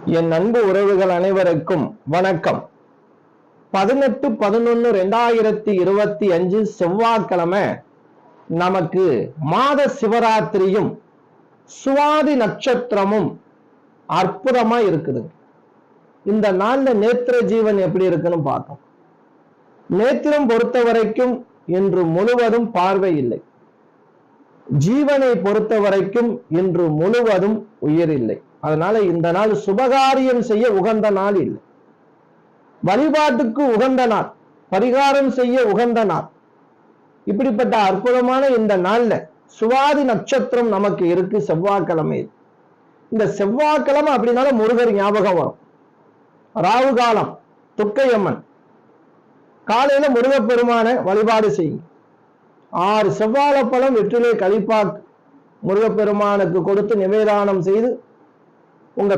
என் அன்பு உறவுகள் அனைவருக்கும் வணக்கம். 18/11/2025 செவ்வாய்க்கிழமை நமக்கு மாத சிவராத்திரியும் சுவாதி நட்சத்திரமும் அற்புதமா இருக்குது. இந்த நாள்ல நேத்திர ஜீவன் எப்படி இருக்குன்னு பார்த்தோம். நேத்திரம் பொறுத்த வரைக்கும் இன்று முழுவதும் பார்வை இல்லை. ஜீவனை பொறுத்த வரைக்கும் இன்று முழுவதும் உயிர் இல்லை. அதனால இந்த நாள் சுபகாரியம் செய்ய உகந்த நாள் இல்லை. வழிபாட்டுக்கு உகந்த நாள், பரிகாரம் செய்ய உகந்த நாள். இப்படிப்பட்ட அற்புதமான இந்த நாள்ல சுவாதி நட்சத்திரம் நமக்கு இருக்கு. செவ்வாய்க்கிழமை. இந்த செவ்வாய்க்கிழமை அப்படின்னால முருகர் ஞாபகம் வரும். ராகு காலம், துர்க்கையம்மன். காலையில முருகப்பெருமான வழிபாடு செய்யும். 6 செவ்வாழைப்பழம் வெற்றிலை கழிப்பாக்கு முருகப்பெருமானுக்கு கொடுத்து நிவேதானம் செய்து